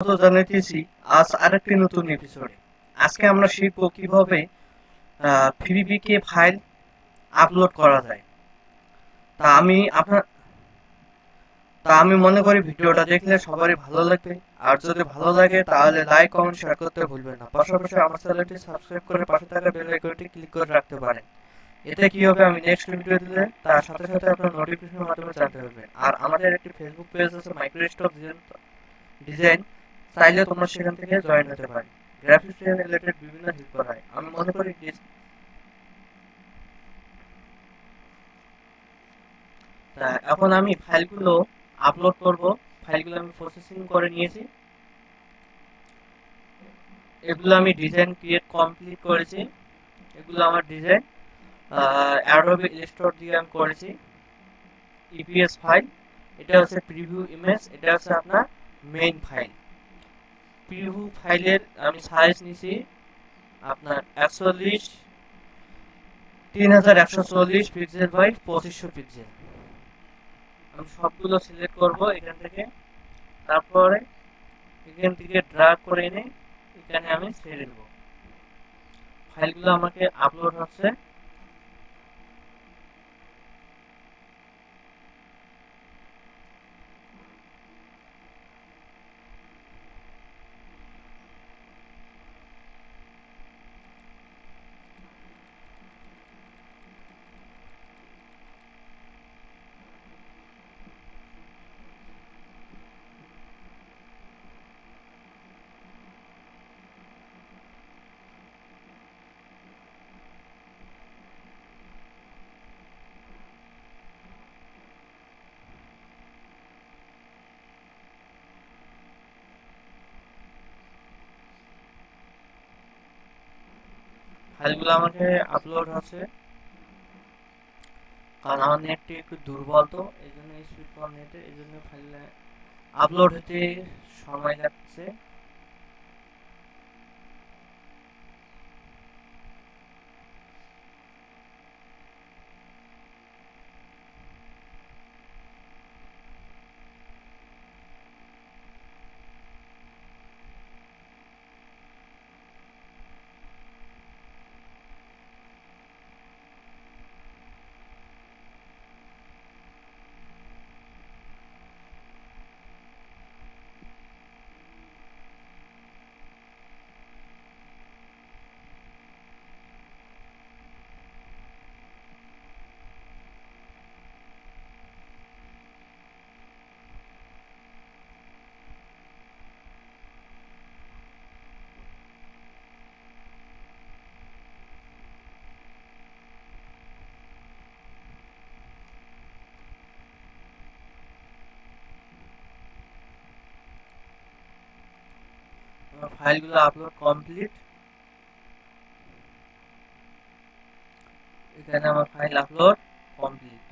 স্বাগত জানাইতেছি আজ আরেকটি নতুন এপিসোডে। আজকে আমরা শিখব কিভাবে পিভিপি ফাইল আপলোড করা যায়। তা আমি আপনার তা আমি মনে করি ভিডিওটা দেখলে সবারই ভালো লাগবে। আর যদি ভালো লাগে তাহলে লাইক কমেন্ট শেয়ার করতে ভুলবেন না। পাশাপাশি আমার চ্যানেলটি সাবস্ক্রাইব করে পাশে থাকা বেল আইকনটি ক্লিক করে রাখতে পারেন। এতে কি হবে, আমি নেক্সট ভিডিও দিলে তার সাথে সাথে আপনার নোটিফিকেশনের মাধ্যমে জানতে পারবেন। আর আমাদের একটি ফেসবুক পেজ আছে, মাইক্রোস্টক ডিজাইন, চাইলে তোমরা সেখান থেকে জয়েন হতে পারো। গ্রাফিক্স রিলেটেড বিভিন্ন হেল্প করা হয়। আমি মনে করি এখন আমি ফাইলগুলো আপলোড করব। ফাইলগুলো আমি প্রসেসিং করে নিয়েছি। এগুলো আমি ডিজাইন ক্রিয়েট কমপ্লিট করেছি। এগুলো আমার ডিজাইন অ্যাডোবি ইলাস্ট্রেটর দিয়ে আমি করেছি। ইপিএস ফাইল, এটা হচ্ছে প্রিভিউ ইমেজ, এটা হচ্ছে আপনার মেইন ফাইল। প্রিভিউ ফাইলের আমি সাইজ নিছি আপনার 3140 পিক্সেল বাই 2500 পিক্সেল। আমি সবগুলো সিলেক্ট করব এখান থেকে, তারপরে এখান থেকে ড্র্যাগ করে এনে এখানে আমি ছেড়ে দেব। ফাইলগুলো আমাকে আপলোড হচ্ছে। ফাইলগুলো আমাকে আপলোড হচ্ছে, কারণ আমার নেটটি একটু দুর্বল, তো এই জন্য স্পিড কম নেটে, এই জন্য ফাইল আপলোড হতে সময় লাগছে। আমার ফাইলগুলো আপলোড কমপ্লিট। এখানে আমার ফাইল আপলোড কমপ্লিট।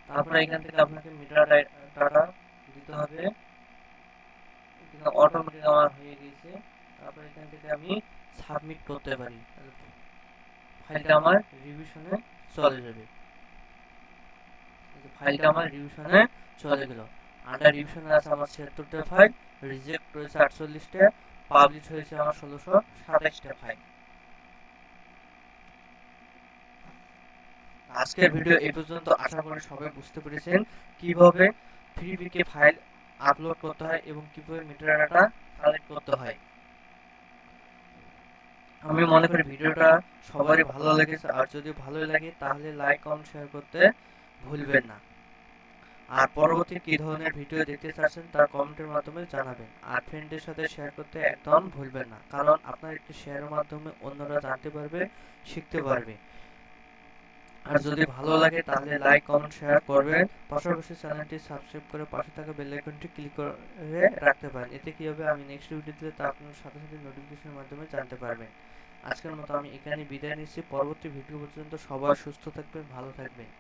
তারপরে এখান থেকে আপনাকে মিটার ডাটা দিতে হবে। এখানে অটোমেটিক আমার হয়ে গেছে। তারপরে এখান থেকে আমি সাবমিট করতে পারি, ফাইলটা আমার রিভিশনে চলে যাবে। ফাইলটা আমার রিভিশনে চলে গেল। আন্ডার রিভিশনে আছে আমার 76টা ফাইল, রিজেক্ট হয়েছে 48টা, পাবলিশ হয়েছে আমার 1627টা ফাইল। আজকের ভিডিও এই পর্যন্ত। আশা করি সবাই বুঝতে পেরেছেন কিভাবে ফ্রিবিকে ফাইল আপলোড করতে হয় এবং কিভাবে মিটার ডাটা কালেক্ট করতে হয়। আমি মনে করি ভিডিওটা সবারই ভালো লেগেছে। আর যদি ভালোই লাগে তাহলে লাইক কমেন্ট শেয়ার করতে ভুলবেন না। আর পরবর্তী কি ধরনের ভিডিও দেখতে চাচ্ছেন তা কমেন্টের মাধ্যমে জানাবেন। আর ফ্রেন্ডদের সাথে শেয়ার করতে একদম ভুলবেন না, কারণ আপনার একটি শেয়ারের মাধ্যমে অন্যরা জানতে পারবে, শিখতে পারবে। আর যদি ভালো লাগে তাহলে লাইক কমেন্ট শেয়ার করবেন। পাশাপাশি চ্যানেলটি সাবস্ক্রাইব করে পাশে থাকা বেল আইকনটি ক্লিক করে রাখতে পারেন। এতে কি হবে, আমি নেক্সট ভিডিও দিলে তা আপনার সাথে সাথে নোটিফিকেশনের মাধ্যমে জানতে পারবেন। আজকের মতো আমি এখানে বিদায় নিচ্ছি। পরবর্তী ভিডিও পর্যন্ত সবাই সুস্থ থাকবেন, ভালো থাকবেন।